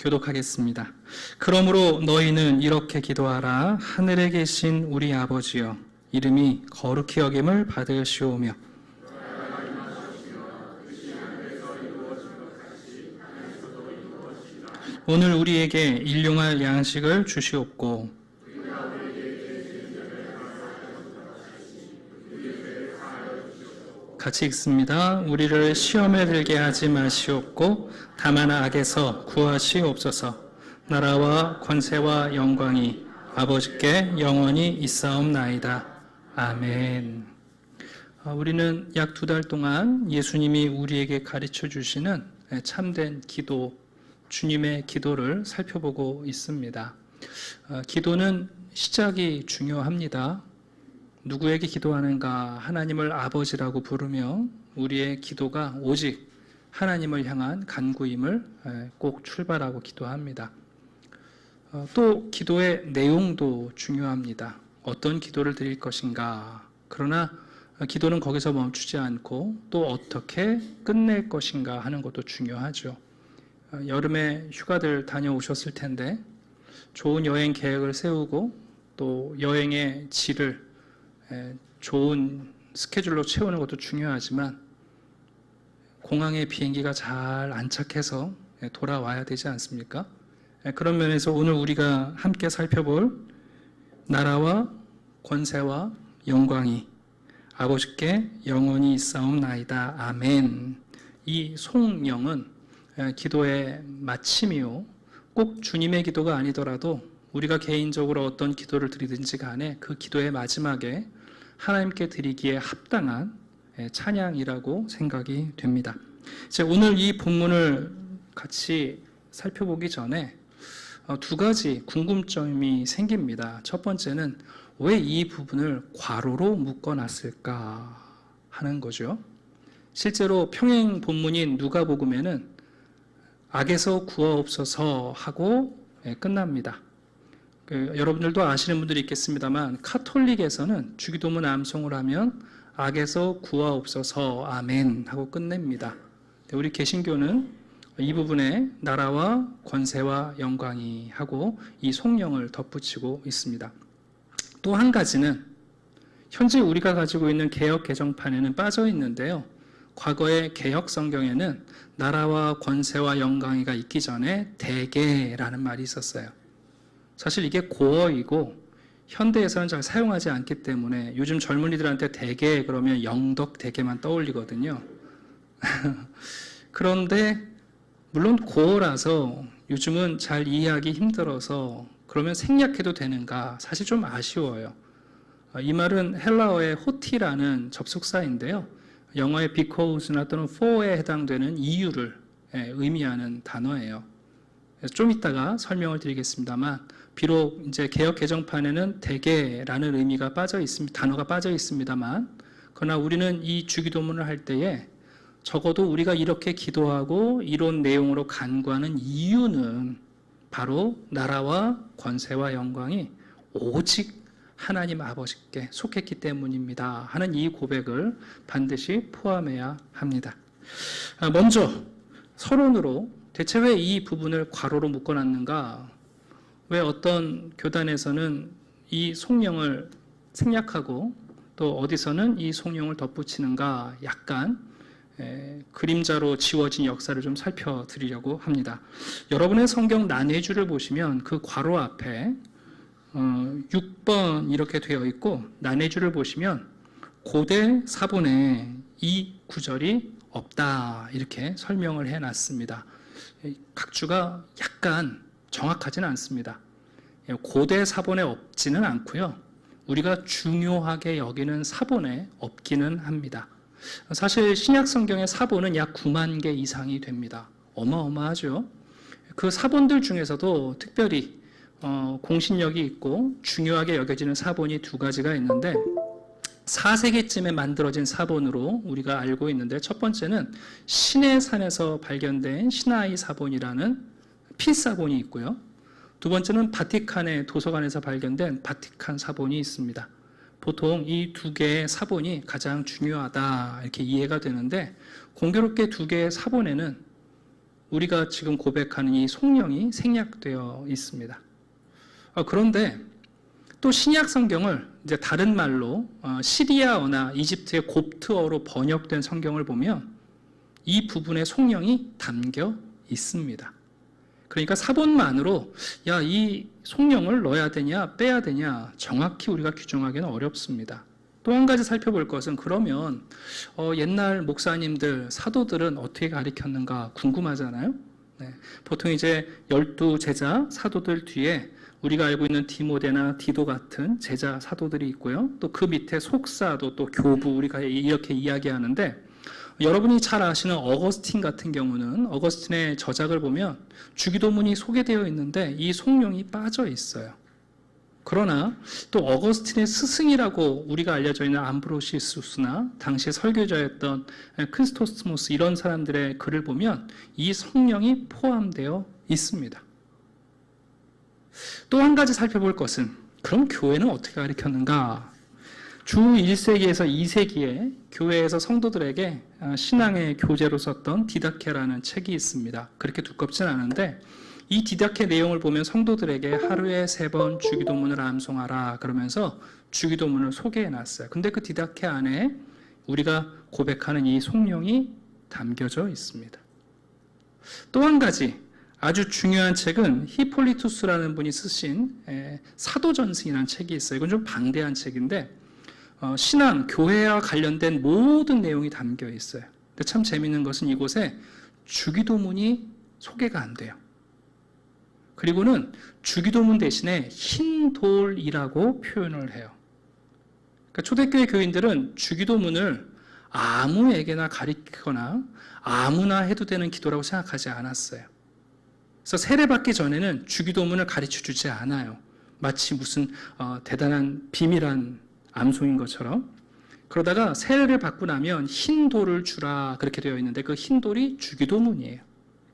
교독하겠습니다. 그러므로 너희는 이렇게 기도하라. 하늘에 계신 우리 아버지여, 이름이 거룩히 여김을 받으시오며 오늘 우리에게 일용할 양식을 주시옵고 같이 읽습니다. 우리를 시험에 들게 하지 마시옵고 다만 악에서 구하시옵소서. 나라와 권세와 영광이 아버지께 영원히 있사옵나이다. 아멘. 우리는 약 2달 동안 예수님이 우리에게 가르쳐 주시는 참된 기도, 주님의 기도를 살펴보고 있습니다. 기도는 시작이 중요합니다. 누구에게 기도하는가? 하나님을 아버지라고 부르며 우리의 기도가 오직 하나님을 향한 간구임을 꼭 출발하고 기도합니다. 또 기도의 내용도 중요합니다. 어떤 기도를 드릴 것인가? 그러나 기도는 거기서 멈추지 않고 또 어떻게 끝낼 것인가 하는 것도 중요하죠. 여름에 휴가들 다녀오셨을 텐데 좋은 여행 계획을 세우고 또 여행의 질을 좋은 스케줄로 채우는 것도 중요하지만 공항에 비행기가 잘 안착해서 돌아와야 되지 않습니까? 그런 면에서 오늘 우리가 함께 살펴볼 나라와 권세와 영광이 아버지께 영원히 있사옵나이다. 아멘. 이 송영은 기도의 마침이요, 꼭 주님의 기도가 아니더라도 우리가 개인적으로 어떤 기도를 드리든지 간에 그 기도의 마지막에 하나님께 드리기에 합당한 찬양이라고 생각이 됩니다. 오늘 이 본문을 같이 살펴보기 전에 2가지 궁금점이 생깁니다. 첫 번째는 왜 이 부분을 괄호로 묶어놨을까 하는 거죠. 실제로 평행 본문인 누가복음에는 악에서 구하옵소서 하고 끝납니다. 여러분들도 아시는 분들이 있겠습니다만 카톨릭에서는 주기도문 암송을 하면 악에서 구하옵소서 아멘 하고 끝냅니다. 우리 개신교는 이 부분에 나라와 권세와 영광이 하고 이 송영을 덧붙이고 있습니다. 또 한 가지는 현재 우리가 가지고 있는 개역 개정판에는 빠져 있는데요. 과거의 개역 성경에는 나라와 권세와 영광이가 있기 전에 대개라는 말이 있었어요. 사실 이게 고어이고 현대에서는 잘 사용하지 않기 때문에 요즘 젊은이들한테 대개 그러면 영덕 대개만 떠올리거든요. 그런데 물론 고어라서 요즘은 잘 이해하기 힘들어서 그러면 생략해도 되는가? 사실 좀 아쉬워요. 이 말은 헬라어의 호티라는 접속사인데요. 영어의 because나 또는 for에 해당되는 이유를 의미하는 단어예요. 좀 이따가 설명을 드리겠습니다만, 비록 이제 개역 개정판에는 대개라는 의미가 빠져 있습니다. 단어가 빠져 있습니다만, 그러나 우리는 이 주기도문을 할 때에 적어도 우리가 이렇게 기도하고 이런 내용으로 간구하는 이유는 바로 나라와 권세와 영광이 오직 하나님 아버지께 속했기 때문입니다 하는 이 고백을 반드시 포함해야 합니다. 먼저 서론으로 대체 왜 이 부분을 괄호로 묶어놨는가? 왜 어떤 교단에서는 이 송영을 생략하고 또 어디서는 이 송영을 덧붙이는가? 약간 그림자로 지워진 역사를 좀 살펴드리려고 합니다. 여러분의 성경 난해주를 보시면 그 괄호 앞에 6번 이렇게 되어 있고, 난해주를 보시면 고대 사본에 이 구절이 없다 이렇게 설명을 해놨습니다. 각주가 약간 정확하지는 않습니다. 고대 사본에 없지는 않고요, 우리가 중요하게 여기는 사본에 없기는 합니다. 사실 신약 성경의 사본은 약 9만 개 이상이 됩니다. 어마어마하죠. 그 사본들 중에서도 특별히 공신력이 있고 중요하게 여겨지는 사본이 2가지가 있는데 4세기쯤에 만들어진 사본으로 우리가 알고 있는데, 첫 번째는 시내산에서 발견된 시나이 사본이라는 필사본이 있고요. 두 번째는 바티칸의 도서관에서 발견된 바티칸 사본이 있습니다. 보통 이 2개의 사본이 가장 중요하다 이렇게 이해가 되는데, 공교롭게 2개의 사본에는 우리가 지금 고백하는 이 성령이 생략되어 있습니다. 그런데 또 신약 성경을 이제 다른 말로 시리아어나 이집트의 곱트어로 번역된 성경을 보면 이 부분에 성령이 담겨 있습니다. 그러니까 사본만으로 이 성령을 넣어야 되냐 빼야 되냐 정확히 우리가 규정하기는 어렵습니다. 또 한 가지 살펴볼 것은 그러면 옛날 목사님들, 사도들은 어떻게 가르쳤는가 궁금하잖아요. 네. 보통 이제 12제자 사도들 뒤에 우리가 알고 있는 디모데나 디도 같은 제자 사도들이 있고요. 또 그 밑에 속사도 또 교부 우리가 이렇게 이야기하는데 여러분이 잘 아시는 어거스틴 같은 경우는 어거스틴의 저작을 보면 주기도문이 소개되어 있는데 이 성령이 빠져 있어요. 그러나 또 어거스틴의 스승이라고 우리가 알려져 있는 암브로시우스나 당시 설교자였던 크리스토스모스 이런 사람들의 글을 보면 이 성령이 포함되어 있습니다. 또 한 가지 살펴볼 것은 그럼 교회는 어떻게 가르쳤는가? 주 1세기에서 2세기에 교회에서 성도들에게 신앙의 교재로 썼던 디다케라는 책이 있습니다. 그렇게 두껍진 않은데 이 디다케 내용을 보면 성도들에게 하루에 3번 주기도문을 암송하라 그러면서 주기도문을 소개해놨어요. 근데 그 디다케 안에 우리가 고백하는 이 성령이 담겨져 있습니다. 또 한 가지 아주 중요한 책은 히폴리투스라는 분이 쓰신 사도전승이라는 책이 있어요. 이건 좀 방대한 책인데 신앙, 교회와 관련된 모든 내용이 담겨 있어요. 근데 참 재밌는 것은 이곳에 주기도문이 소개가 안 돼요. 그리고는 주기도문 대신에 흰 돌이라고 표현을 해요. 그러니까 초대교회 교인들은 주기도문을 아무에게나 가리키거나 아무나 해도 되는 기도라고 생각하지 않았어요. 그래서 세례받기 전에는 주기도문을 가르쳐 주지 않아요. 마치 무슨 대단한 비밀한 암송인 것처럼. 그러다가 세례를 받고 나면 흰 돌을 주라 그렇게 되어 있는데 그 흰 돌이 주기도문이에요.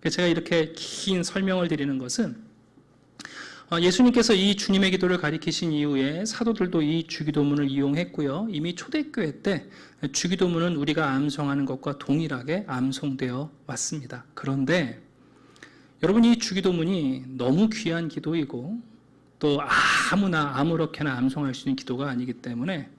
제가 이렇게 긴 설명을 드리는 것은 예수님께서 이 주님의 기도를 가리키신 이후에 사도들도 이 주기도문을 이용했고요. 이미 초대교회 때 주기도문은 우리가 암송하는 것과 동일하게 암송되어 왔습니다. 그런데 여러분 이 주기도문이 너무 귀한 기도이고 또 아무나 아무렇게나 암송할 수 있는 기도가 아니기 때문에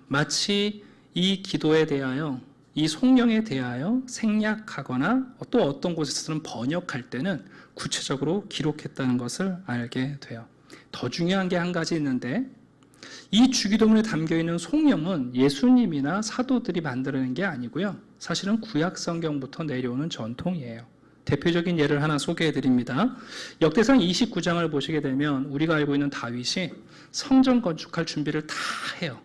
마치 이 기도에 대하여 이 성령에 대하여 생략하거나 또 어떤 곳에서는 번역할 때는 구체적으로 기록했다는 것을 알게 돼요. 더 중요한 게 한 가지 있는데 이 주기도문에 담겨있는 성령은 예수님이나 사도들이 만들어낸 게 아니고요. 사실은 구약 성경부터 내려오는 전통이에요. 대표적인 예를 하나 소개해 드립니다. 역대상 29장을 보시게 되면 우리가 알고 있는 다윗이 성전 건축할 준비를 다 해요.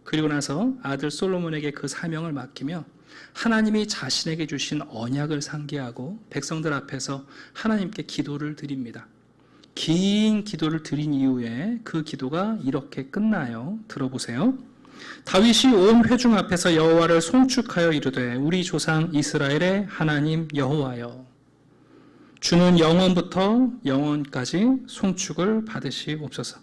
그리고 나서 아들 솔로몬에게 그 사명을 맡기며 하나님이 자신에게 주신 언약을 상기하고 백성들 앞에서 하나님께 기도를 드립니다. 긴 기도를 드린 이후에 그 기도가 이렇게 끝나요. 들어보세요. 다윗이 온 회중 앞에서 여호와를 송축하여 이르되 우리 조상 이스라엘의 하나님 여호와여 주는 영원부터 영원까지 송축을 받으시옵소서.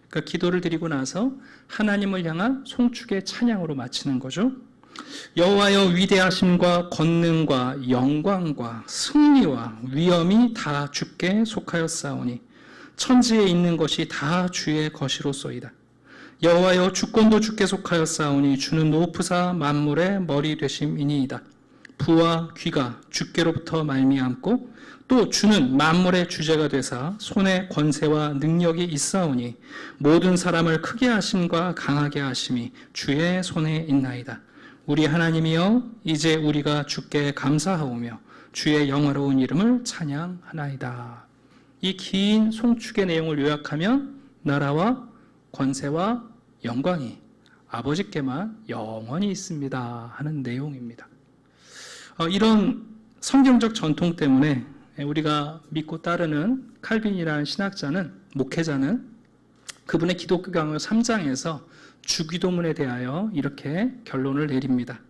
그러니까 기도를 드리고 나서 하나님을 향한 송축의 찬양으로 마치는 거죠. 여호와여 위대하심과 권능과 영광과 승리와 위엄이 다 주께 속하였사오니 천지에 있는 것이 다 주의 것이로소이다. 여호와여 주권도 주께 속하였사오니 주는 높으사 만물의 머리 되심이니이다. 부와 귀가 주께로부터 말미암고 또 주는 만물의 주제가 되사 손에 권세와 능력이 있사오니 모든 사람을 크게 하심과 강하게 하심이 주의 손에 있나이다. 우리 하나님이여 이제 우리가 주께 감사하오며 주의 영화로운 이름을 찬양하나이다. 이 긴 송축의 내용을 요약하면 나라와 권세와 영광이 아버지께만 영원히 있습니다 하는 내용입니다. 이런 성경적 전통 때문에 우리가 믿고 따르는 칼빈이라는 신학자는, 목회자는 그분의 기독교 강요 3장에서 주기도문에 대하여 이렇게 결론을 내립니다.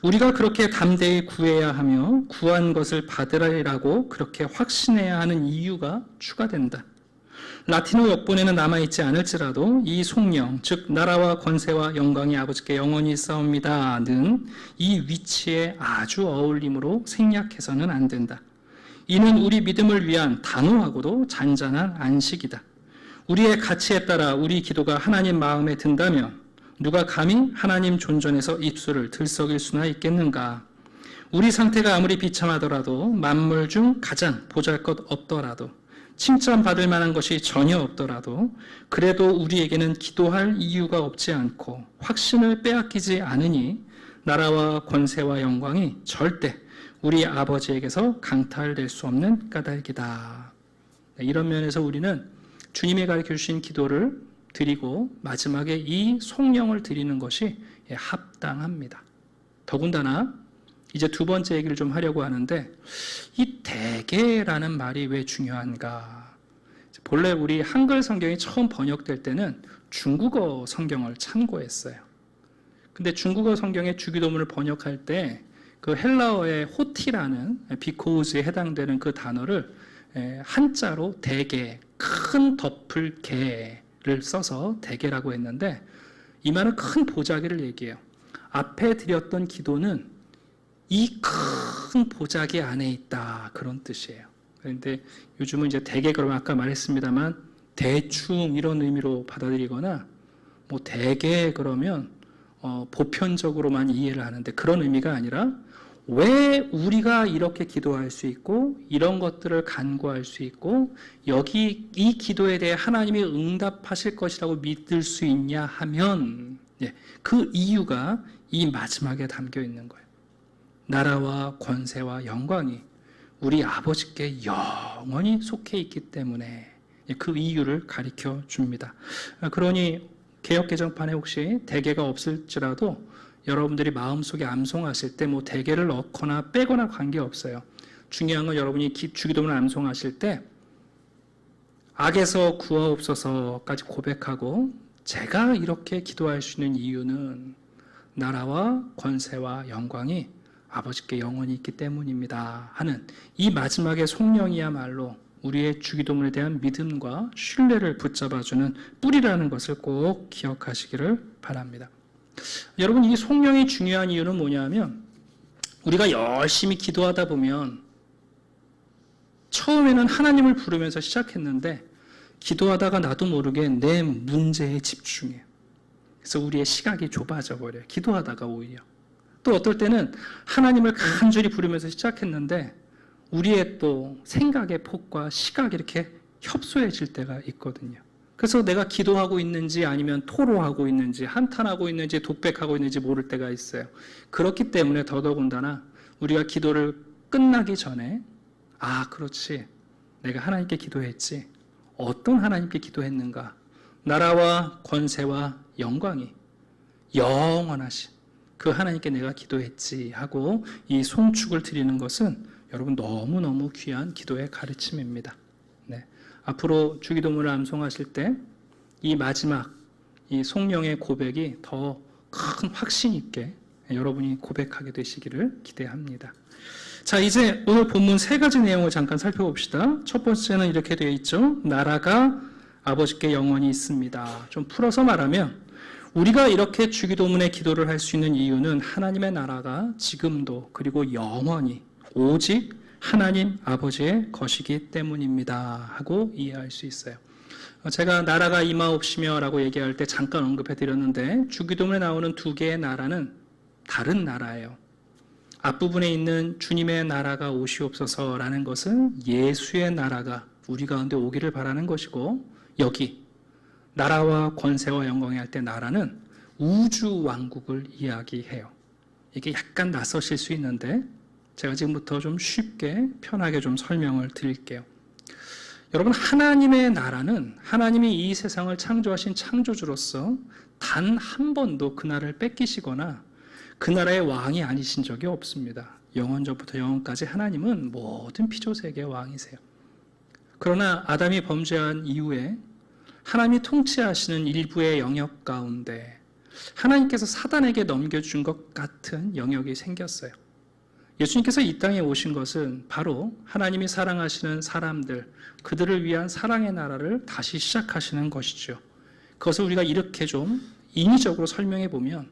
우리가 그렇게 담대히 구해야 하며 구한 것을 받으라고 그렇게 확신해야 하는 이유가 추가된다. 라틴어 역본에는 남아있지 않을지라도 이 속령, 즉 나라와 권세와 영광이 아버지께 영원히 있사옵니다는 이 위치에 아주 어울림으로 생략해서는 안 된다. 이는 우리 믿음을 위한 단호하고도 잔잔한 안식이다. 우리의 가치에 따라 우리 기도가 하나님 마음에 든다면 누가 감히 하나님 존전에서 입술을 들썩일 수나 있겠는가? 우리 상태가 아무리 비참하더라도 만물 중 가장 보잘것없더라도 칭찬받을 만한 것이 전혀 없더라도 그래도 우리에게는 기도할 이유가 없지 않고 확신을 빼앗기지 않으니 나라와 권세와 영광이 절대 우리 아버지에게서 강탈될 수 없는 까닭이다. 이런 면에서 우리는 주님이 가르쳐 주신 기도를 드리고 마지막에 이 속령을 드리는 것이 합당합니다. 더군다나 이제 두 번째 얘기를 좀 하려고 하는데 이 대개라는 말이 왜 중요한가? 본래 우리 한글 성경이 처음 번역될 때는 중국어 성경을 참고했어요. 근데 중국어 성경의 주기도문을 번역할 때 그 헬라어의 호티라는 비코우즈에 해당되는 그 단어를 한자로 대개, 큰 덮을 개를 써서 대개라고 했는데 이 말은 큰 보자기를 얘기해요. 앞에 드렸던 기도는 이 큰 보자기 안에 있다, 그런 뜻이에요. 그런데 요즘은 이제 대개, 그러면 아까 말했습니다만 대충 이런 의미로 받아들이거나 뭐 대개 그러면 보편적으로만 이해를 하는데 그런 의미가 아니라 왜 우리가 이렇게 기도할 수 있고 이런 것들을 간구할 수 있고 여기 이 기도에 대해 하나님이 응답하실 것이라고 믿을 수 있냐 하면 그 이유가 이 마지막에 담겨 있는 거예요. 나라와 권세와 영광이 우리 아버지께 영원히 속해 있기 때문에 그 이유를 가르쳐 줍니다. 그러니 개역 개정판에 혹시 대개가 없을지라도 여러분들이 마음속에 암송하실 때 뭐 대개를 넣거나 빼거나 관계없어요. 중요한 건 여러분이 주기도문을 암송하실 때 악에서 구하옵소서까지 고백하고 제가 이렇게 기도할 수 있는 이유는 나라와 권세와 영광이 아버지께 영원히 있기 때문입니다 하는 이 마지막의 속령이야말로 우리의 주기도문에 대한 믿음과 신뢰를 붙잡아주는 뿌리라는 것을 꼭 기억하시기를 바랍니다. 여러분, 이 속령이 중요한 이유는 뭐냐면 우리가 열심히 기도하다 보면 처음에는 하나님을 부르면서 시작했는데 기도하다가 나도 모르게 내 문제에 집중해요. 그래서 우리의 시각이 좁아져 버려요. 기도하다가 오히려. 또 어떨 때는 하나님을 간절히 부르면서 시작했는데 우리의 또 생각의 폭과 시각이 이렇게 협소해질 때가 있거든요. 그래서 내가 기도하고 있는지 아니면 토로하고 있는지 한탄하고 있는지 독백하고 있는지 모를 때가 있어요. 그렇기 때문에 더더군다나 우리가 기도를 끝나기 전에 그렇지, 내가 하나님께 기도했지. 어떤 하나님께 기도했는가? 나라와 권세와 영광이 영원하신 그 하나님께 내가 기도했지 하고 이 송축을 드리는 것은 여러분 너무너무 귀한 기도의 가르침입니다. 네. 앞으로 주기도문을 암송하실 때 이 마지막 이 속령의 고백이 더 큰 확신 있게 여러분이 고백하게 되시기를 기대합니다. 자, 이제 오늘 본문 세 가지 내용을 잠깐 살펴봅시다. 첫 번째는 이렇게 되어 있죠. 나라가 아버지께 영원히 있습니다. 좀 풀어서 말하면 우리가 이렇게 주기도문의 기도를 할 수 있는 이유는 하나님의 나라가 지금도 그리고 영원히 오직 하나님 아버지의 것이기 때문입니다 하고 이해할 수 있어요. 제가 나라가 임하옵시며 라고 얘기할 때 잠깐 언급해 드렸는데 주기도문에 나오는 두 개의 나라는 다른 나라예요. 앞부분에 있는 주님의 나라가 오시옵소서라는 것은 예수의 나라가 우리 가운데 오기를 바라는 것이고, 여기 나라와 권세와 영광이 할 때 나라는 우주 왕국을 이야기해요. 이게 약간 낯서실 수 있는데 제가 지금부터 좀 쉽게 편하게 좀 설명을 드릴게요. 여러분, 하나님의 나라는 하나님이 이 세상을 창조하신 창조주로서 단 한 번도 그 나라를 뺏기시거나 그 나라의 왕이 아니신 적이 없습니다. 영원전부터 영원까지 하나님은 모든 피조세계의 왕이세요. 그러나 아담이 범죄한 이후에 하나님이 통치하시는 일부의 영역 가운데 하나님께서 사단에게 넘겨준 것 같은 영역이 생겼어요. 예수님께서 이 땅에 오신 것은 바로 하나님이 사랑하시는 사람들, 그들을 위한 사랑의 나라를 다시 시작하시는 것이죠. 그것을 우리가 이렇게 좀 인위적으로 설명해 보면,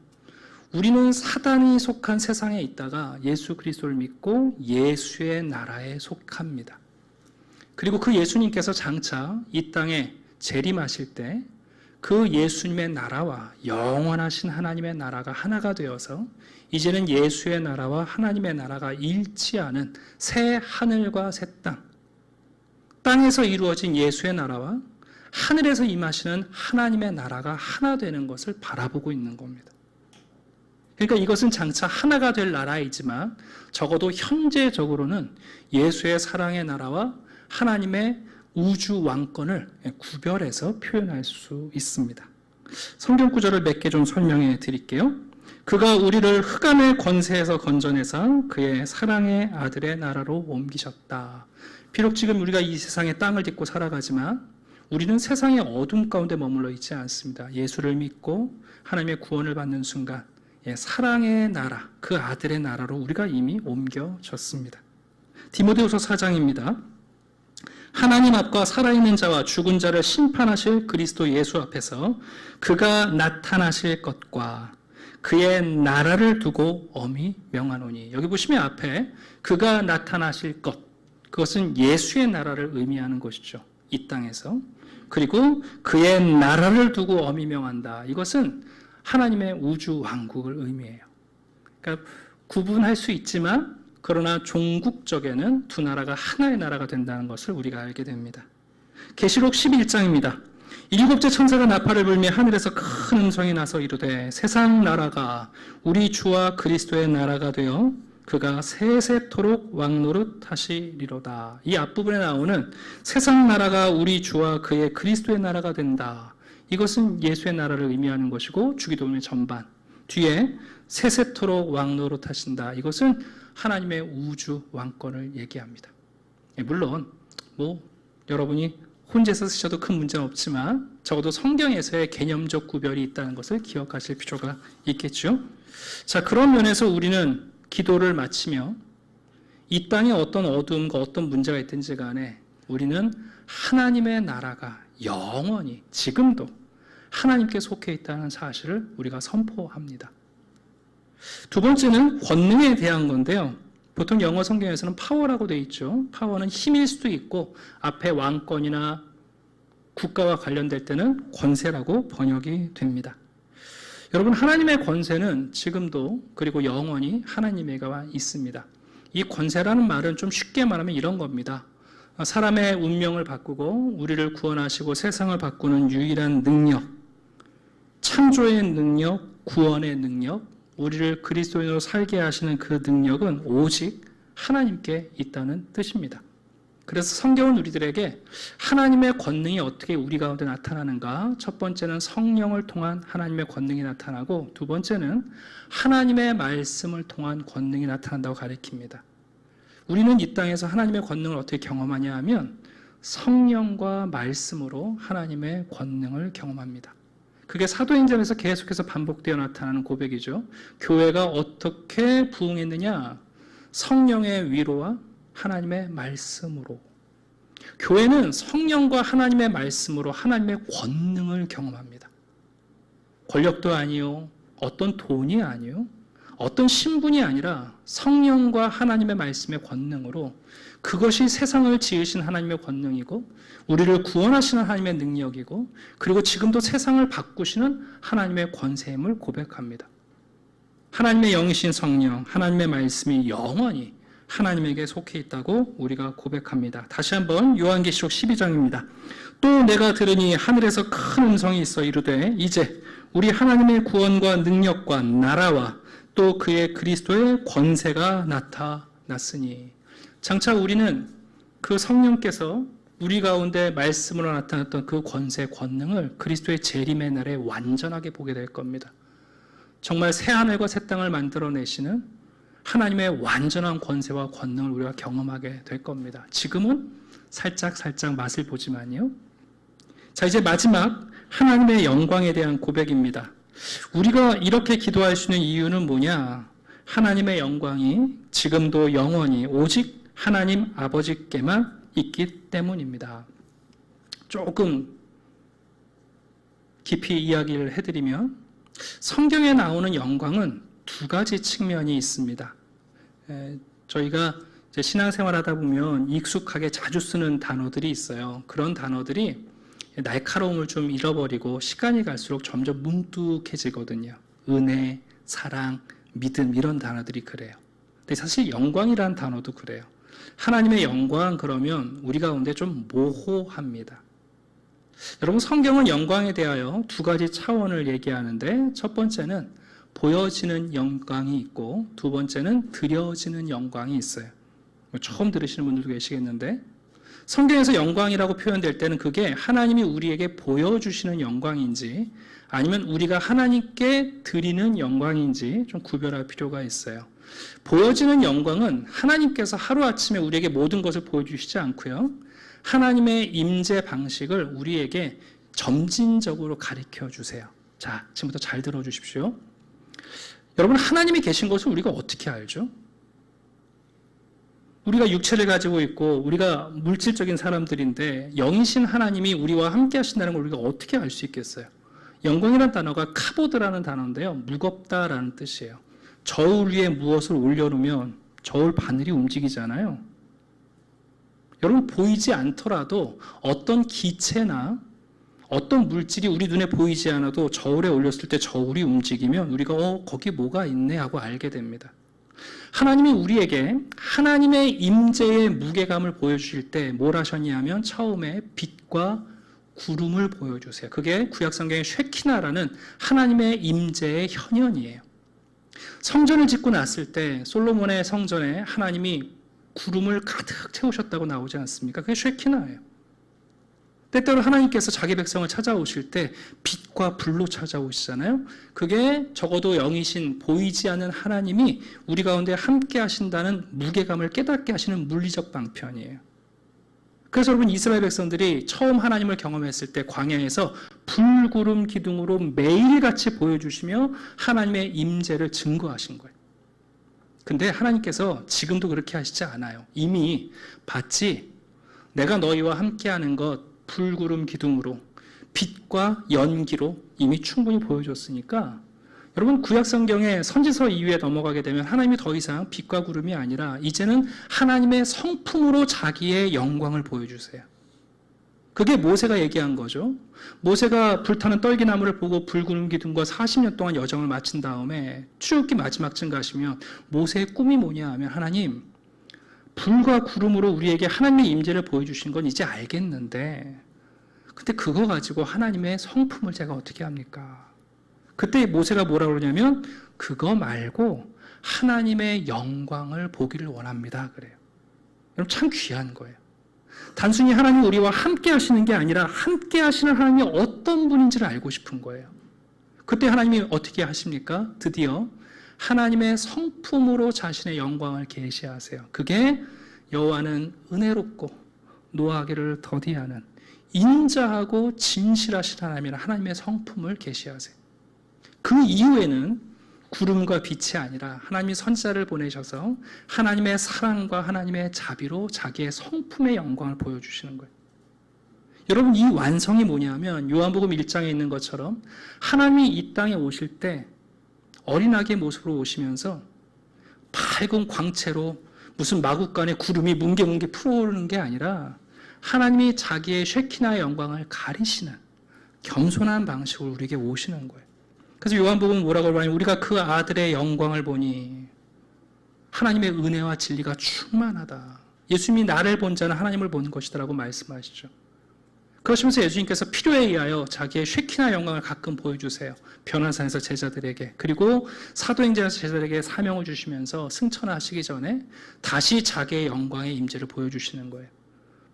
우리는 사단이 속한 세상에 있다가 예수 그리스도를 믿고 예수의 나라에 속합니다. 그리고 그 예수님께서 장차 이 땅에 재림하실 때 그 예수님의 나라와 영원하신 하나님의 나라가 하나가 되어서 이제는 예수의 나라와 하나님의 나라가 일치하는 새 하늘과 새 땅, 땅에서 이루어진 예수의 나라와 하늘에서 임하시는 하나님의 나라가 하나 되는 것을 바라보고 있는 겁니다. 그러니까 이것은 장차 하나가 될 나라이지만 적어도 현재적으로는 예수의 사랑의 나라와 하나님의 우주 왕권을 구별해서 표현할 수 있습니다. 성경 구절을 몇 개 좀 설명해 드릴게요. 그가 우리를 흑암의 권세에서 건져내사 그의 사랑의 아들의 나라로 옮기셨다. 비록 지금 우리가 이 세상의 땅을 딛고 살아가지만 우리는 세상의 어둠 가운데 머물러 있지 않습니다. 예수를 믿고 하나님의 구원을 받는 순간 사랑의 나라, 그 아들의 나라로 우리가 이미 옮겨졌습니다. 디모데후서 4장입니다. 하나님 앞과 살아있는 자와 죽은 자를 심판하실 그리스도 예수 앞에서 그가 나타나실 것과 그의 나라를 두고 엄히 명하노니. 여기 보시면 앞에 그가 나타나실 것, 그것은 예수의 나라를 의미하는 것이죠. 이 땅에서. 그리고 그의 나라를 두고 엄히 명한다. 이것은 하나님의 우주 왕국을 의미해요. 그러니까 구분할 수 있지만 그러나 종국적에는 두 나라가 하나의 나라가 된다는 것을 우리가 알게 됩니다. 계시록 11장입니다. 일곱째 천사가 나팔을 불며 하늘에서 큰 음성이 나서 이르되 세상 나라가 우리 주와 그리스도의 나라가 되어 그가 세세토록 왕노릇 하시리로다. 이 앞부분에 나오는 세상 나라가 우리 주와 그의 그리스도의 나라가 된다. 이것은 예수의 나라를 의미하는 것이고 주기도문의 전반. 뒤에 세세토록 왕노릇 하신다. 이것은 하나님의 우주 왕권을 얘기합니다. 물론 여러분이 혼자서 쓰셔도 큰 문제는 없지만 적어도 성경에서의 개념적 구별이 있다는 것을 기억하실 필요가 있겠죠. 자, 그런 면에서 우리는 기도를 마치며 이 땅에 어떤 어두움과 어떤 문제가 있든지 간에 우리는 하나님의 나라가 영원히 지금도 하나님께 속해 있다는 사실을 우리가 선포합니다. 두 번째는 권능에 대한 건데요. 보통 영어 성경에서는 파워라고 되어 있죠. 파워는 힘일 수도 있고 앞에 왕권이나 국가와 관련될 때는 권세라고 번역이 됩니다. 여러분, 하나님의 권세는 지금도 그리고 영원히 하나님에게와 있습니다. 이 권세라는 말은 좀 쉽게 말하면 이런 겁니다. 사람의 운명을 바꾸고 우리를 구원하시고 세상을 바꾸는 유일한 능력, 창조의 능력, 구원의 능력, 우리를 그리스도인으로 살게 하시는 그 능력은 오직 하나님께 있다는 뜻입니다. 그래서 성경은 우리들에게 하나님의 권능이 어떻게 우리 가운데 나타나는가? 첫 번째는 성령을 통한 하나님의 권능이 나타나고 두 번째는 하나님의 말씀을 통한 권능이 나타난다고 가르칩니다. 우리는 이 땅에서 하나님의 권능을 어떻게 경험하냐 하면 성령과 말씀으로 하나님의 권능을 경험합니다. 그게 사도행전에서 계속해서 반복되어 나타나는 고백이죠. 교회가 어떻게 부흥했느냐? 성령의 위로와 하나님의 말씀으로. 교회는 성령과 하나님의 말씀으로 하나님의 권능을 경험합니다. 권력도 아니요, 어떤 돈이 아니요, 어떤 신분이 아니라 성령과 하나님의 말씀의 권능으로 그것이 세상을 지으신 하나님의 권능이고 우리를 구원하시는 하나님의 능력이고 그리고 지금도 세상을 바꾸시는 하나님의 권세임을 고백합니다. 하나님의 영이신 성령, 하나님의 말씀이 영원히 하나님에게 속해 있다고 우리가 고백합니다. 다시 한번 요한계시록 12장입니다. 또 내가 들으니 하늘에서 큰 음성이 있어 이르되 이제 우리 하나님의 구원과 능력과 나라와 또 그의 그리스도의 권세가 나타났으니. 장차 우리는 그 성령께서 우리 가운데 말씀으로 나타났던 그 권세, 권능을 그리스도의 재림의 날에 완전하게 보게 될 겁니다. 정말 새 하늘과 새 땅을 만들어내시는 하나님의 완전한 권세와 권능을 우리가 경험하게 될 겁니다. 지금은 살짝 맛을 보지만요. 자, 이제 마지막 하나님의 영광에 대한 고백입니다. 우리가 이렇게 기도할 수 있는 이유는 뭐냐? 하나님의 영광이 지금도 영원히 오직 하나님 아버지께만 있기 때문입니다. 조금 깊이 이야기를 해드리면 성경에 나오는 영광은 두 가지 측면이 있습니다. 저희가 이제 신앙생활 하다 보면 익숙하게 자주 쓰는 단어들이 있어요. 그런 단어들이 날카로움을 좀 잃어버리고 시간이 갈수록 점점 뭉뚝해지거든요. 은혜, 사랑, 믿음 이런 단어들이 그래요. 근데 사실 영광이라는 단어도 그래요. 하나님의 영광 그러면 우리 가운데 좀 모호합니다. 여러분 성경은 영광에 대하여 두 가지 차원을 얘기하는데 첫 번째는 보여지는 영광이 있고 두 번째는 드려지는 영광이 있어요. 처음 들으시는 분들도 계시겠는데 성경에서 영광이라고 표현될 때는 그게 하나님이 우리에게 보여주시는 영광인지 아니면 우리가 하나님께 드리는 영광인지 좀 구별할 필요가 있어요. 보여지는 영광은 하나님께서 하루아침에 우리에게 모든 것을 보여주시지 않고요. 하나님의 임재 방식을 우리에게 점진적으로 가르쳐 주세요. 자, 지금부터 잘 들어주십시오. 여러분, 하나님이 계신 것을 우리가 어떻게 알죠? 우리가 육체를 가지고 있고 우리가 물질적인 사람들인데 영이신 하나님이 우리와 함께 하신다는 걸 우리가 어떻게 알 수 있겠어요? 영광이라는 단어가 카보드라는 단어인데요. 무겁다라는 뜻이에요. 저울 위에 무엇을 올려놓으면 저울 바늘이 움직이잖아요. 여러분 보이지 않더라도 어떤 기체나 어떤 물질이 우리 눈에 보이지 않아도 저울에 올렸을 때 저울이 움직이면 우리가 거기 뭐가 있네 하고 알게 됩니다. 하나님이 우리에게 하나님의 임재의 무게감을 보여주실 때 뭘 하셨냐면 처음에 빛과 구름을 보여주세요. 그게 구약성경의 쉐키나라는 하나님의 임재의 현현이에요. 성전을 짓고 났을 때 솔로몬의 성전에 하나님이 구름을 가득 채우셨다고 나오지 않습니까? 그게 쉐키나예요. 때때로 하나님께서 자기 백성을 찾아오실 때 빛과 불로 찾아오시잖아요. 그게 적어도 영이신 보이지 않는 하나님이 우리 가운데 함께 하신다는 무게감을 깨닫게 하시는 물리적 방편이에요. 그래서 여러분 이스라엘 백성들이 처음 하나님을 경험했을 때 광야에서 불구름 기둥으로 매일같이 보여주시며 하나님의 임재를 증거하신 거예요. 근데 하나님께서 지금도 그렇게 하시지 않아요. 이미 봤지? 내가 너희와 함께하는 것 불구름 기둥으로 빛과 연기로 이미 충분히 보여줬으니까 여러분 구약성경의 선지서 이후에 넘어가게 되면 하나님이 더 이상 빛과 구름이 아니라 이제는 하나님의 성품으로 자기의 영광을 보여주세요. 그게 모세가 얘기한 거죠. 모세가 불타는 떨기나무를 보고 불구름 기둥과 40년 동안 여정을 마친 다음에 출애굽기 마지막쯤 가시면 모세의 꿈이 뭐냐 하면 하나님 불과 구름으로 우리에게 하나님의 임재를 보여주신 건 이제 알겠는데 근데 그거 가지고 하나님의 성품을 제가 어떻게 합니까? 그때 모세가 뭐라고 그러냐면 그거 말고 하나님의 영광을 보기를 원합니다. 그래요. 여러분 참 귀한 거예요. 단순히 하나님이 우리와 함께 하시는 게 아니라 함께 하시는 하나님이 어떤 분인지를 알고 싶은 거예요. 그때 하나님이 어떻게 하십니까? 드디어 하나님의 성품으로 자신의 영광을 계시하세요. 그게 여호와는 은혜롭고 노하기를 더디하는 인자하고 진실하신 하나님이라 하나님의 성품을 계시하세요. 그 이후에는 구름과 빛이 아니라 하나님이 선지자를 보내셔서 하나님의 사랑과 하나님의 자비로 자기의 성품의 영광을 보여주시는 거예요. 여러분 이 완성이 뭐냐면 요한복음 1장에 있는 것처럼 하나님이 이 땅에 오실 때 어린아기의 모습으로 오시면서 밝은 광채로 무슨 마구간에 구름이 뭉게뭉게 풀어오르는 게 아니라 하나님이 자기의 쉐키나의 영광을 가리시는 겸손한 방식으로 우리에게 오시는 거예요. 그래서 요한복음은 뭐라고 말하냐면 우리가 그 아들의 영광을 보니 하나님의 은혜와 진리가 충만하다. 예수님이 나를 본 자는 하나님을 보는 것이다라고 말씀하시죠. 그러시면서 예수님께서 필요에 의하여 자기의 쉐키나 영광을 가끔 보여주세요. 변화산에서 제자들에게 그리고 사도행전에서 제자들에게 사명을 주시면서 승천하시기 전에 다시 자기의 영광의 임재를 보여주시는 거예요.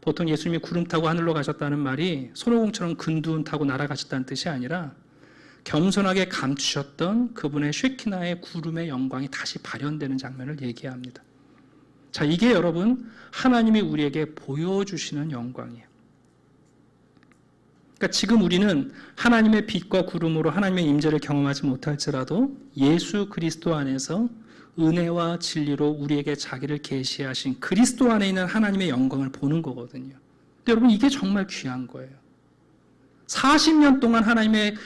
보통 예수님이 구름 타고 하늘로 가셨다는 말이 손오공처럼 근두운 타고 날아가셨다는 뜻이 아니라 겸손하게 감추셨던 그분의 쉐키나의 구름의 영광이 다시 발현되는 장면을 얘기합니다. 자, 이게 여러분 하나님이 우리에게 보여주시는 영광이에요. 그러니까 지금 우리는 하나님의 빛과 구름으로 하나님의 임재를 경험하지 못할지라도 예수 그리스도 안에서 은혜와 진리로 우리에게 자기를 계시하신 그리스도 안에 있는 하나님의 영광을 보는 거거든요. 근데 여러분, 이게 정말 귀한 거예요. 40년 동안 하나님의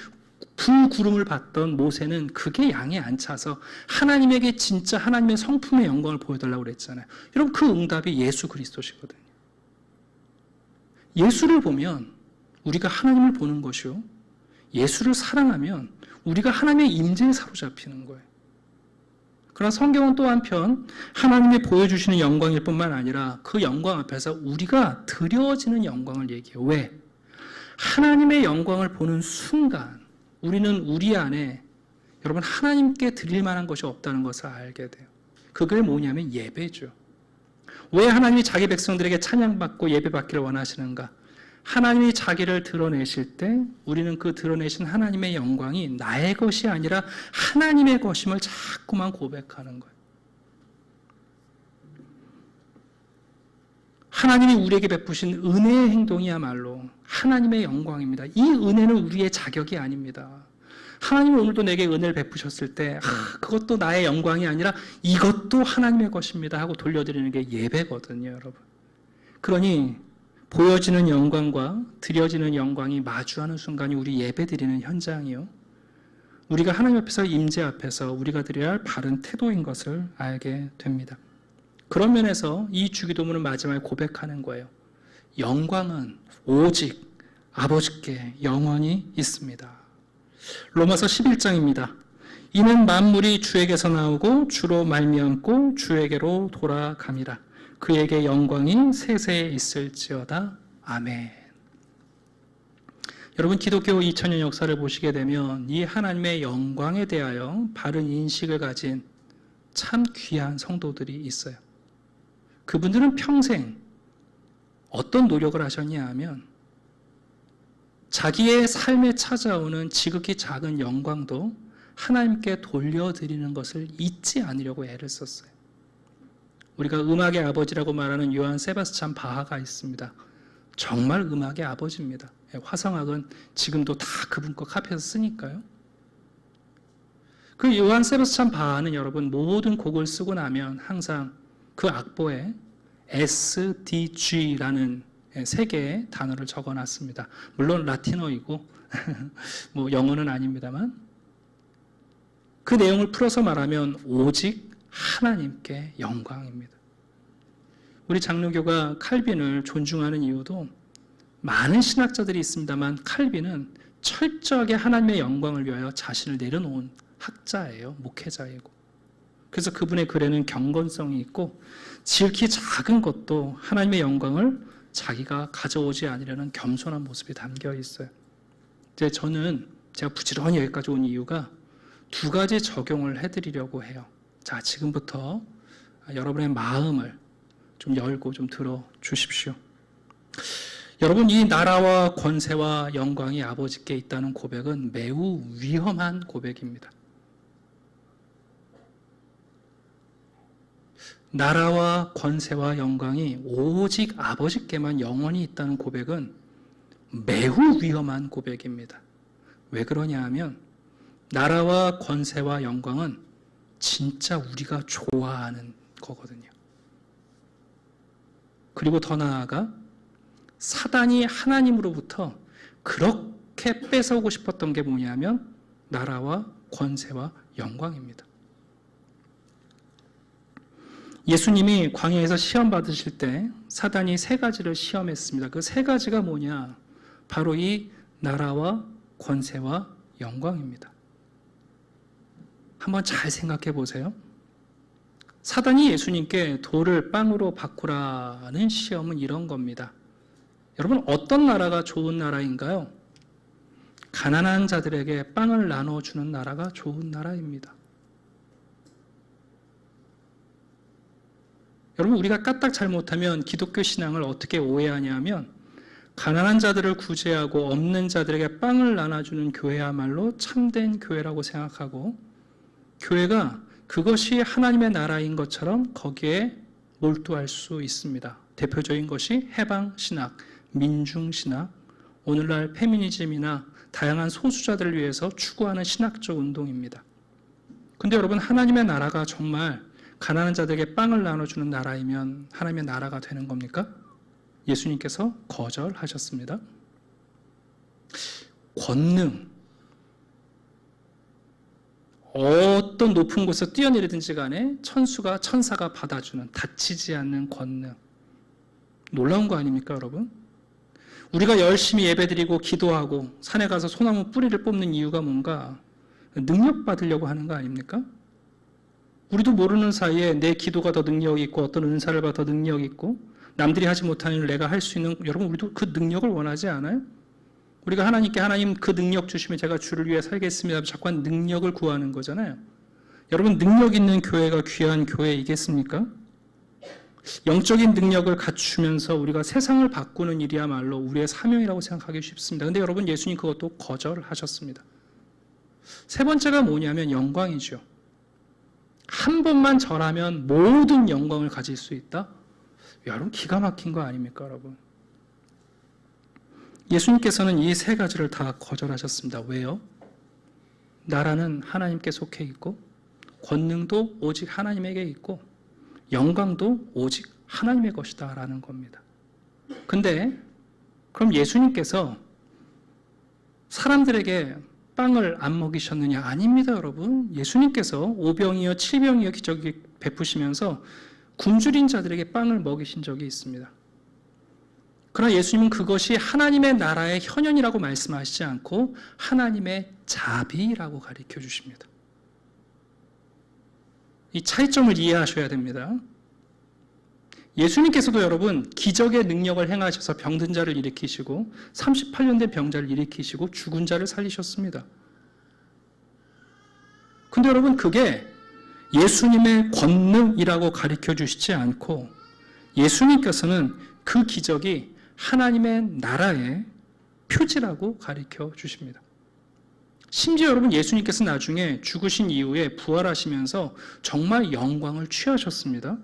불구름을 봤던 모세는 그게 양에 안 차서 하나님에게 진짜 하나님의 성품의 영광을 보여달라고 그랬잖아요. 여러분, 그 응답이 예수 그리스도시거든요. 예수를 보면 우리가 하나님을 보는 것이요, 예수를 사랑하면 우리가 하나님의 임재에 사로잡히는 거예요. 그러나 성경은 또 한편 하나님이 보여주시는 영광일 뿐만 아니라 그 영광 앞에서 우리가 드려지는 영광을 얘기해요. 왜? 하나님의 영광을 보는 순간 우리는 우리 안에 여러분 하나님께 드릴 만한 것이 없다는 것을 알게 돼요. 그게 뭐냐면 예배죠. 왜 하나님이 자기 백성들에게 찬양받고 예배받기를 원하시는가? 하나님이 자기를 드러내실 때 우리는 그 드러내신 하나님의 영광이 나의 것이 아니라 하나님의 것임을 자꾸만 고백하는 거예요. 하나님이 우리에게 베푸신 은혜의 행동이야말로 하나님의 영광입니다. 이 은혜는 우리의 자격이 아닙니다. 하나님이 오늘도 내게 은혜를 베푸셨을 때 그것도 나의 영광이 아니라 이것도 하나님의 것입니다 하고 돌려드리는 게 예배거든요, 여러분. 그러니 보여지는 영광과 드려지는 영광이 마주하는 순간이 우리 예배드리는 현장이요, 우리가 하나님 앞에서 임재 앞에서 우리가 드려야 할 바른 태도인 것을 알게 됩니다. 그런 면에서 이 주기도문은 마지막에 고백하는 거예요. 영광은 오직 아버지께 영원히 있습니다. 로마서 11장입니다. 이는 만물이 주에게서 나오고 주로 말미암고 주에게로 돌아감이라. 그에게 영광이 세세에 있을지어다. 아멘. 여러분, 기독교 2000년 역사를 보시게 되면 이 하나님의 영광에 대하여 바른 인식을 가진 참 귀한 성도들이 있어요. 그분들은 평생 어떤 노력을 하셨냐 하면 자기의 삶에 찾아오는 지극히 작은 영광도 하나님께 돌려드리는 것을 잊지 않으려고 애를 썼어요. 우리가 음악의 아버지라고 말하는 요한 세바스찬 바하가 있습니다. 정말 음악의 아버지입니다. 화성악은 지금도 다 그분 거 카피해서 쓰니까요. 그 요한 세바스찬 바하는 여러분 모든 곡을 쓰고 나면 항상 그 악보에 SDG라는 세 개의 단어를 적어놨습니다. 물론 라틴어이고 뭐 영어는 아닙니다만 그 내용을 풀어서 말하면 오직 하나님께 영광입니다. 우리 장로교가 칼빈을 존중하는 이유도 많은 신학자들이 있습니다만 칼빈은 철저하게 하나님의 영광을 위하여 자신을 내려놓은 학자예요. 목회자이고. 그래서 그분의 글에는 경건성이 있고 지극히 작은 것도 하나님의 영광을 자기가 가져오지 않으려는 겸손한 모습이 담겨 있어요. 이제 저는 제가 부지런히 여기까지 온 이유가 두 가지 적용을 해드리려고 해요. 자, 지금부터 여러분의 마음을 좀 열고 좀 들어 주십시오. 여러분, 이 나라와 권세와 영광이 아버지께 있다는 고백은 매우 위험한 고백입니다. 나라와 권세와 영광이 오직 아버지께만 영원히 있다는 고백은 매우 위험한 고백입니다. 왜 그러냐 하면 나라와 권세와 영광은 진짜 우리가 좋아하는 거거든요. 그리고 더 나아가 사단이 하나님으로부터 그렇게 뺏어오고 싶었던 게 뭐냐면 나라와 권세와 영광입니다. 예수님이 광야에서 시험 받으실 때 사단이 세 가지를 시험했습니다. 그 세 가지가 뭐냐? 바로 이 나라와 권세와 영광입니다. 한번 잘 생각해 보세요. 사단이 예수님께 돌을 빵으로 바꾸라는 시험은 이런 겁니다. 여러분, 어떤 나라가 좋은 나라인가요? 가난한 자들에게 빵을 나눠주는 나라가 좋은 나라입니다. 여러분, 우리가 까딱 잘못하면 기독교 신앙을 어떻게 오해하냐면 가난한 자들을 구제하고 없는 자들에게 빵을 나눠주는 교회야말로 참된 교회라고 생각하고 교회가 그것이 하나님의 나라인 것처럼 거기에 몰두할 수 있습니다. 대표적인 것이 해방신학, 민중신학, 오늘날 페미니즘이나 다양한 소수자들을 위해서 추구하는 신학적 운동입니다. 근데 여러분, 하나님의 나라가 정말 가난한 자들에게 빵을 나눠주는 나라이면 하나님의 나라가 되는 겁니까? 예수님께서 거절하셨습니다. 권능, 어떤 높은 곳에서 뛰어내리든지 간에 천사가 받아주는 다치지 않는 권능. 놀라운 거 아닙니까, 여러분? 우리가 열심히 예배드리고 기도하고 산에 가서 소나무 뿌리를 뽑는 이유가 뭔가? 능력 받으려고 하는 거 아닙니까? 우리도 모르는 사이에 내 기도가 더 능력이 있고 어떤 은사를 받아 더 능력이 있고 남들이 하지 못하는 일을 내가 할 수 있는, 여러분, 우리도 그 능력을 원하지 않아요? 우리가 하나님께 하나님 그 능력 주시면 제가 주를 위해 살겠습니다. 자꾸 능력을 구하는 거잖아요. 여러분, 능력 있는 교회가 귀한 교회이겠습니까? 영적인 능력을 갖추면서 우리가 세상을 바꾸는 일이야말로 우리의 사명이라고 생각하기 쉽습니다. 근데 여러분, 예수님 그것도 거절하셨습니다. 세 번째가 뭐냐면 영광이죠. 한 번만 절하면 모든 영광을 가질 수 있다? 여러분, 기가 막힌 거 아닙니까, 여러분? 예수님께서는 이 세 가지를 다 거절하셨습니다. 왜요? 나라는 하나님께 속해 있고 권능도 오직 하나님에게 있고 영광도 오직 하나님의 것이다 라는 겁니다. 근데 그럼 예수님께서 사람들에게 빵을 안 먹이셨느냐? 아닙니다, 여러분. 예수님께서 오병이어 7병이어 기적을 베푸시면서 굶주린 자들에게 빵을 먹이신 적이 있습니다. 그러나 예수님은 그것이 하나님의 나라의 현현이라고 말씀하시지 않고 하나님의 자비라고 가르쳐 주십니다. 이 차이점을 이해하셔야 됩니다. 예수님께서도 여러분 기적의 능력을 행하셔서 병든 자를 일으키시고 38년 된 병자를 일으키시고 죽은 자를 살리셨습니다. 근데 여러분, 그게 예수님의 권능이라고 가르쳐 주시지 않고 예수님께서는 그 기적이 하나님의 나라의 표지라고 가르쳐 주십니다. 심지어 여러분, 예수님께서 나중에 죽으신 이후에 부활하시면서 정말 영광을 취하셨습니다.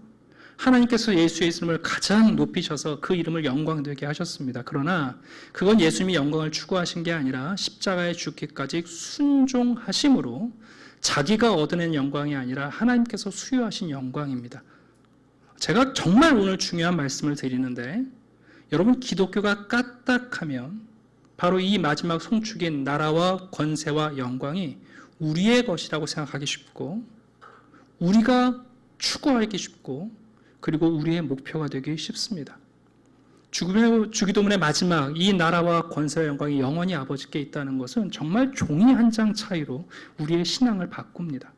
하나님께서 예수의 이름을 가장 높이셔서 그 이름을 영광되게 하셨습니다. 그러나 그건 예수님이 영광을 추구하신 게 아니라 십자가에 죽기까지 순종하심으로 자기가 얻어낸 영광이 아니라 하나님께서 수여하신 영광입니다. 제가 정말 오늘 중요한 말씀을 드리는데, 여러분, 기독교가 까딱하면 바로 이 마지막 송축인 나라와 권세와 영광이 우리의 것이라고 생각하기 쉽고 우리가 추구하기 쉽고 그리고 우리의 목표가 되기 쉽습니다. 주기도문의 마지막 이 나라와 권세와 영광이 영원히 아버지께 있다는 것은 정말 종이 한 장 차이로 우리의 신앙을 바꿉니다.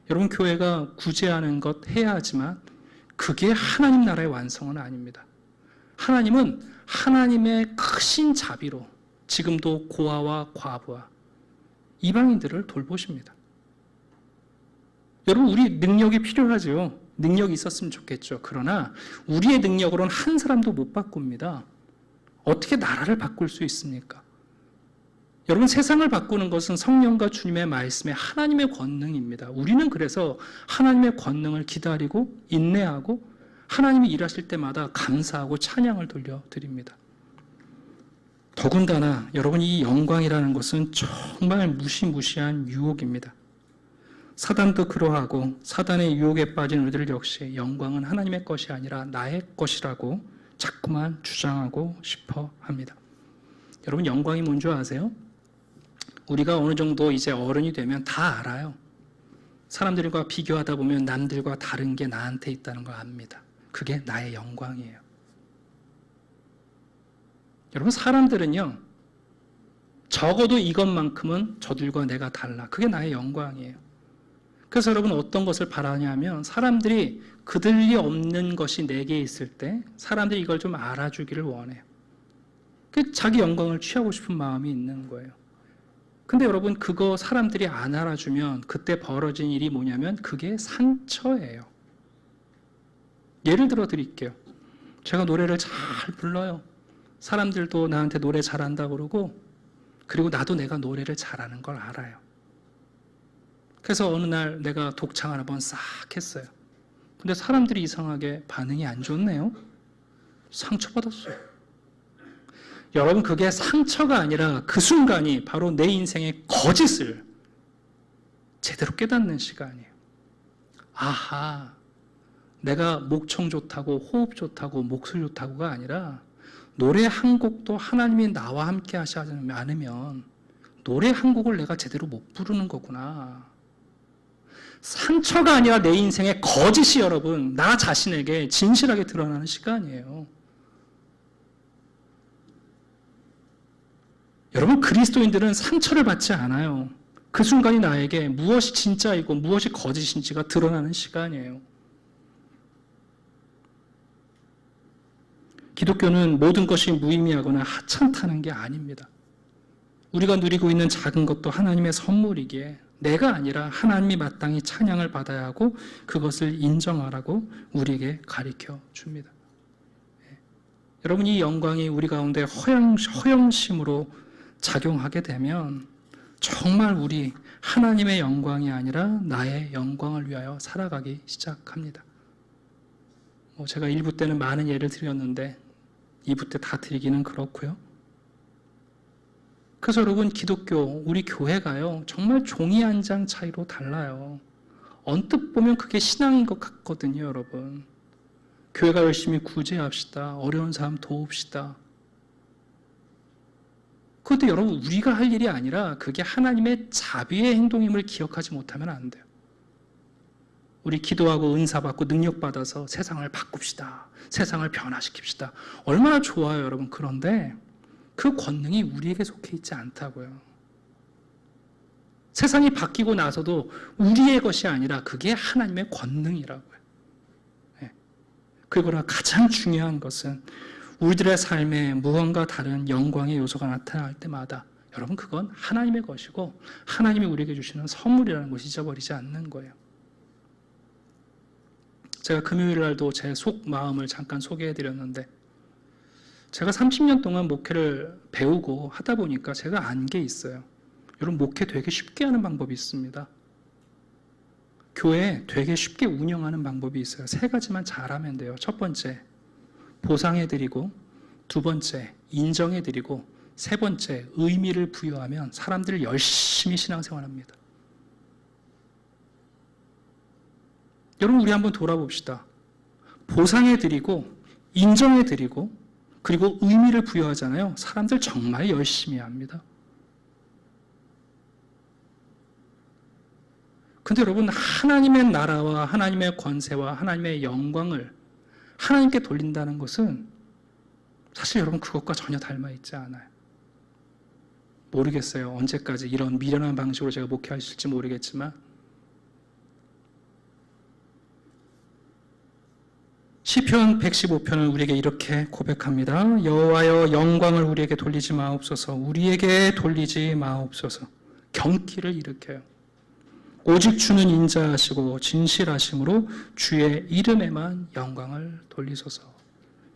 여러분, 교회가 구제하는 것 해야 하지만 그게 하나님 나라의 완성은 아닙니다. 하나님은 하나님의 크신 자비로 지금도 고아와 과부와 이방인들을 돌보십니다. 여러분, 우리 능력이 필요하죠. 능력이 있었으면 좋겠죠. 그러나 우리의 능력으로는 한 사람도 못 바꿉니다. 어떻게 나라를 바꿀 수 있습니까? 여러분, 세상을 바꾸는 것은 성령과 주님의 말씀에 하나님의 권능입니다. 우리는 그래서 하나님의 권능을 기다리고 인내하고 하나님이 일하실 때마다 감사하고 찬양을 돌려드립니다. 더군다나 여러분, 이 영광이라는 것은 정말 무시무시한 유혹입니다. 사단도 그러하고 사단의 유혹에 빠진 우리들 역시 영광은 하나님의 것이 아니라 나의 것이라고 자꾸만 주장하고 싶어 합니다. 여러분, 영광이 뭔지 아세요? 우리가 어느 정도 이제 어른이 되면 다 알아요. 사람들과 비교하다 보면 남들과 다른 게 나한테 있다는 걸 압니다. 그게 나의 영광이에요. 여러분, 사람들은요, 적어도 이것만큼은 저들과 내가 달라. 그게 나의 영광이에요. 그래서 여러분, 어떤 것을 바라냐면 사람들이 그들이 없는 것이 내게 있을 때 사람들이 이걸 좀 알아주기를 원해요. 자기 영광을 취하고 싶은 마음이 있는 거예요. 근데 여러분, 그거 사람들이 안 알아주면 그때 벌어진 일이 뭐냐면 그게 상처예요. 예를 들어 드릴게요. 제가 노래를 잘 불러요. 사람들도 나한테 노래 잘한다 그러고, 그리고 나도 내가 노래를 잘하는 걸 알아요. 그래서 어느 날 내가 독창을 한번 싹 했어요. 근데 사람들이 이상하게 반응이 안 좋네요. 상처받았어요. 여러분, 그게 상처가 아니라 그 순간이 바로 내 인생의 거짓을 제대로 깨닫는 시간이에요. 아하, 내가 목청 좋다고 호흡 좋다고 목소리 좋다고가 아니라 노래 한 곡도 하나님이 나와 함께 하시지 않으면 노래 한 곡을 내가 제대로 못 부르는 거구나. 상처가 아니라 내 인생의 거짓이 여러분 나 자신에게 진실하게 드러나는 시간이에요. 여러분, 그리스도인들은 상처를 받지 않아요. 그 순간이 나에게 무엇이 진짜이고 무엇이 거짓인지가 드러나는 시간이에요. 기독교는 모든 것이 무의미하거나 하찮다는 게 아닙니다. 우리가 누리고 있는 작은 것도 하나님의 선물이기에 내가 아니라 하나님이 마땅히 찬양을 받아야 하고 그것을 인정하라고 우리에게 가르쳐 줍니다. 여러분, 이 영광이 우리 가운데 허영심으로 작용하게 되면 정말 우리 하나님의 영광이 아니라 나의 영광을 위하여 살아가기 시작합니다. 제가 1부 때는 많은 예를 드렸는데 2부 때 다 드리기는 그렇고요. 그래서 여러분, 기독교, 우리 교회가요, 정말 종이 한 장 차이로 달라요. 언뜻 보면 그게 신앙인 것 같거든요, 여러분. 교회가 열심히 구제합시다. 어려운 사람 도웁시다. 그것도 여러분, 우리가 할 일이 아니라 그게 하나님의 자비의 행동임을 기억하지 못하면 안 돼요. 우리 기도하고 은사받고 능력받아서 세상을 바꿉시다. 세상을 변화시킵시다. 얼마나 좋아요, 여러분. 그런데 그 권능이 우리에게 속해 있지 않다고요. 세상이 바뀌고 나서도 우리의 것이 아니라 그게 하나님의 권능이라고요. 그리고 가장 중요한 것은 우리들의 삶에 무언가 다른 영광의 요소가 나타날 때마다 여러분, 그건 하나님의 것이고 하나님이 우리에게 주시는 선물이라는 것을 잊어버리지 않는 거예요. 제가 금요일 날도 제 마음을 잠깐 소개해드렸는데, 제가 30년 동안 목회를 배우고 하다 보니까 제가 안 게 있어요. 여러분, 목회 되게 쉽게 하는 방법이 있습니다. 교회 되게 쉽게 운영하는 방법이 있어요. 3가지만 잘하면 돼요. 첫 번째, 보상해드리고, 2번째, 인정해드리고, 3번째, 의미를 부여하면 사람들이 열심히 신앙생활합니다. 여러분, 우리 한번 돌아봅시다. 보상해드리고, 인정해드리고, 그리고 의미를 부여하잖아요. 사람들 정말 열심히 합니다. 근데 여러분, 하나님의 나라와 하나님의 권세와 하나님의 영광을 하나님께 돌린다는 것은 사실 여러분, 그것과 전혀 닮아있지 않아요. 모르겠어요. 언제까지 이런 미련한 방식으로 제가 목회할 수 있을지 모르겠지만, 시편 115편은 우리에게 이렇게 고백합니다. 여호와여, 영광을 우리에게 돌리지 마옵소서. 우리에게 돌리지 마옵소서. 경기를 일으켜요. 오직 주는 인자하시고 진실하심으로 주의 이름에만 영광을 돌리소서.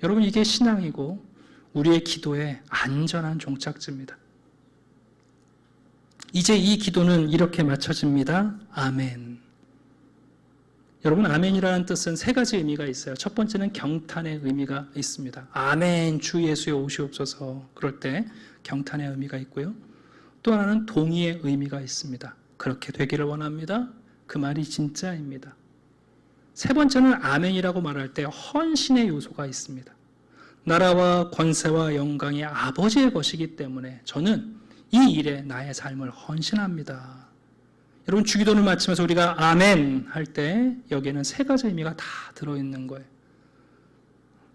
여러분, 이게 신앙이고 우리의 기도의 안전한 종착지입니다. 이제 이 기도는 이렇게 맞춰집니다. 아멘. 여러분, 아멘이라는 뜻은 3가지 의미가 있어요. 첫 번째는 경탄의 의미가 있습니다. 아멘, 주 예수여 오시옵소서. 그럴 때 경탄의 의미가 있고요. 또 하나는 동의의 의미가 있습니다. 그렇게 되기를 원합니다. 그 말이 진짜입니다. 3번째는 아멘이라고 말할 때 헌신의 요소가 있습니다. 나라와 권세와 영광이 아버지의 것이기 때문에 저는 이 일에 나의 삶을 헌신합니다. 여러분, 주기도를 마치면서 우리가 아멘 할 때 여기에는 3가지 의미가 다 들어있는 거예요.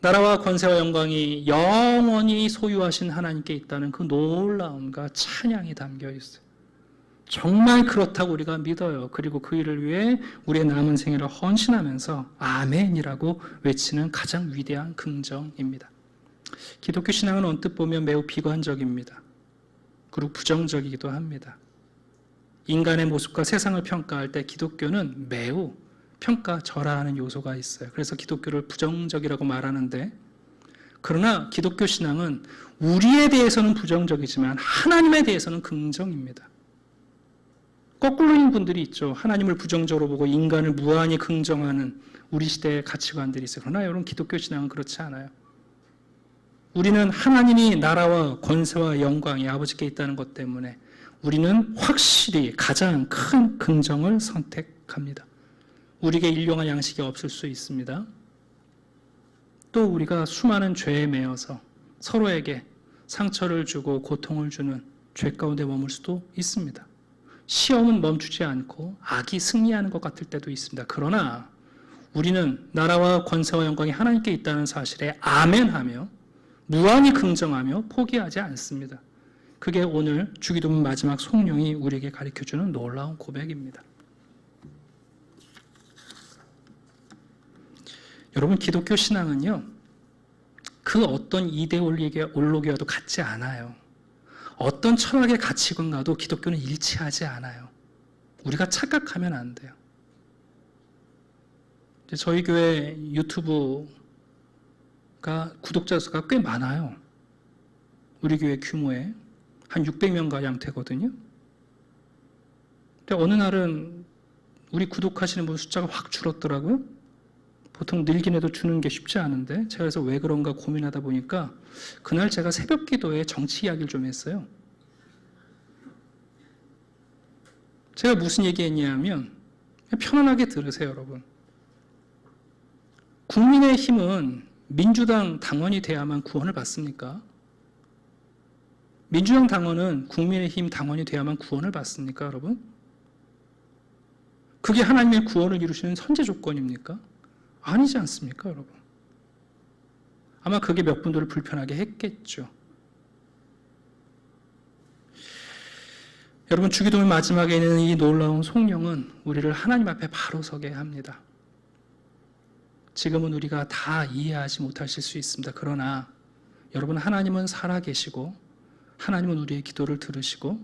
나라와 권세와 영광이 영원히 소유하신 하나님께 있다는 그 놀라움과 찬양이 담겨 있어요. 정말 그렇다고 우리가 믿어요. 그리고 그 일을 위해 우리의 남은 생애를 헌신하면서 아멘이라고 외치는 가장 위대한 긍정입니다. 기독교 신앙은 언뜻 보면 매우 비관적입니다. 그리고 부정적이기도 합니다. 인간의 모습과 세상을 평가할 때 기독교는 매우 평가절하하는 요소가 있어요. 그래서 기독교를 부정적이라고 말하는데, 그러나 기독교 신앙은 우리에 대해서는 부정적이지만 하나님에 대해서는 긍정입니다. 거꾸로인 분들이 있죠. 하나님을 부정적으로 보고 인간을 무한히 긍정하는 우리 시대의 가치관들이 있어요. 그러나 여러분, 기독교 신앙은 그렇지 않아요. 우리는 하나님이 나라와 권세와 영광이 아버지께 있다는 것 때문에 우리는 확실히 가장 큰 긍정을 선택합니다. 우리에게 일용할 양식이 없을 수 있습니다. 또 우리가 수많은 죄에 매여서 서로에게 상처를 주고 고통을 주는 죄 가운데 머물 수도 있습니다. 시험은 멈추지 않고 악이 승리하는 것 같을 때도 있습니다. 그러나 우리는 나라와 권세와 영광이 하나님께 있다는 사실에 아멘하며 무한히 긍정하며 포기하지 않습니다. 그게 오늘 주기도문 마지막 송룡이 우리에게 가르쳐주는 놀라운 고백입니다. 여러분, 기독교 신앙은요, 그 어떤 이데올로기와도 같지 않아요. 어떤 철학의 가치관과도 기독교는 일치하지 않아요. 우리가 착각하면 안 돼요. 저희 교회 유튜브가 구독자 수가 꽤 많아요. 우리 교회 규모에 한 600명가량 되거든요. 근데 어느 날은 우리 구독하시는 분 숫자가 확 줄었더라고요. 보통 늘긴 해도 주는 게 쉽지 않은데 제가 그래서 왜 그런가 고민하다 보니까 그날 제가 새벽 기도에 정치 이야기를 좀 했어요. 제가 무슨 얘기했냐면 편안하게 들으세요, 여러분. 국민의힘은 민주당 당원이 돼야만 구원을 받습니까? 민주당 당원은 국민의힘 당원이 돼야만 구원을 받습니까, 여러분? 그게 하나님의 구원을 이루시는 선제 조건입니까? 아니지 않습니까, 여러분? 아마 그게 몇 분들을 불편하게 했겠죠. 여러분, 주기도문 마지막에 있는 이 놀라운 송령은 우리를 하나님 앞에 바로 서게 합니다. 지금은 우리가 다 이해하지 못하실 수 있습니다. 그러나 여러분, 하나님은 살아계시고 하나님은 우리의 기도를 들으시고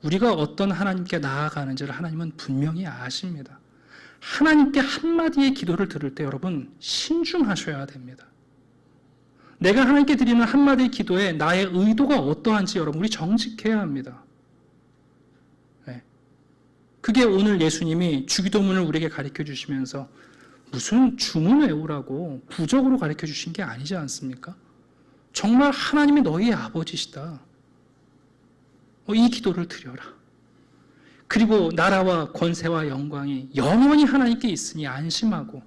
우리가 어떤 하나님께 나아가는지를 하나님은 분명히 아십니다. 하나님께 한마디의 기도를 들을 때 여러분 신중하셔야 됩니다. 내가 하나님께 드리는 한마디의 기도에 나의 의도가 어떠한지 여러분 우리 정직해야 합니다. 네. 그게 오늘 예수님이 주기도문을 우리에게 가르쳐 주시면서 무슨 주문 외우라고 부적으로 가르쳐 주신 게 아니지 않습니까? 정말 하나님이 너희의 아버지시다. 이 기도를 드려라. 그리고 나라와 권세와 영광이 영원히 하나님께 있으니 안심하고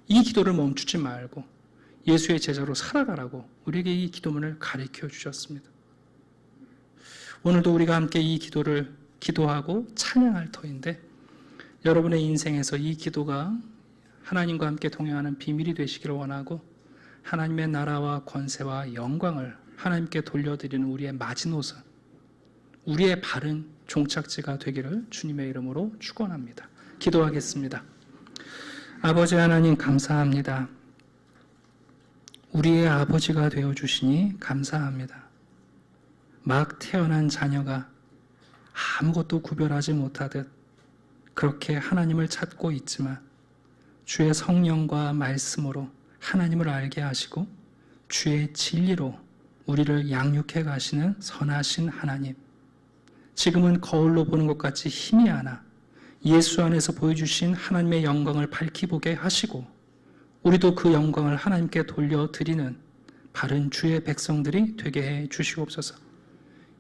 이 기도를 멈추지 말고 예수의 제자로 살아가라고 우리에게 이 기도문을 가르쳐 주셨습니다. 오늘도 우리가 함께 이 기도를 기도하고 찬양할 터인데 여러분의 인생에서 이 기도가 하나님과 함께 동행하는 비밀이 되시기를 원하고 하나님의 나라와 권세와 영광을 하나님께 돌려드리는 우리의 마지노선, 우리의 바른 종착지가 되기를 주님의 이름으로 축원합니다. 기도하겠습니다. 아버지 하나님 감사합니다. 우리의 아버지가 되어주시니 감사합니다. 막 태어난 자녀가 아무것도 구별하지 못하듯 그렇게 하나님을 찾고 있지만 주의 성령과 말씀으로 하나님을 알게 하시고 주의 진리로 우리를 양육해 가시는 선하신 하나님, 지금은 거울로 보는 것 같이 힘이 하나 예수 안에서 보여주신 하나님의 영광을 밝히 보게 하시고 우리도 그 영광을 하나님께 돌려드리는 바른 주의 백성들이 되게 해 주시옵소서.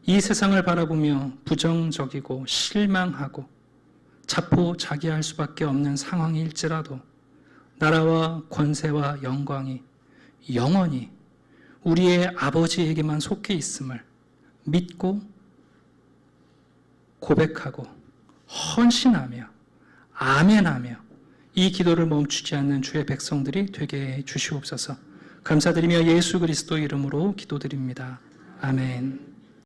이 세상을 바라보며 부정적이고 실망하고 자포자기할 수밖에 없는 상황일지라도 나라와 권세와 영광이 영원히 우리의 아버지에게만 속해 있음을 믿고 고백하고 헌신하며 아멘하며 이 기도를 멈추지 않는 주의 백성들이 되게 해 주시옵소서. 감사드리며 예수 그리스도 이름으로 기도드립니다. 아멘.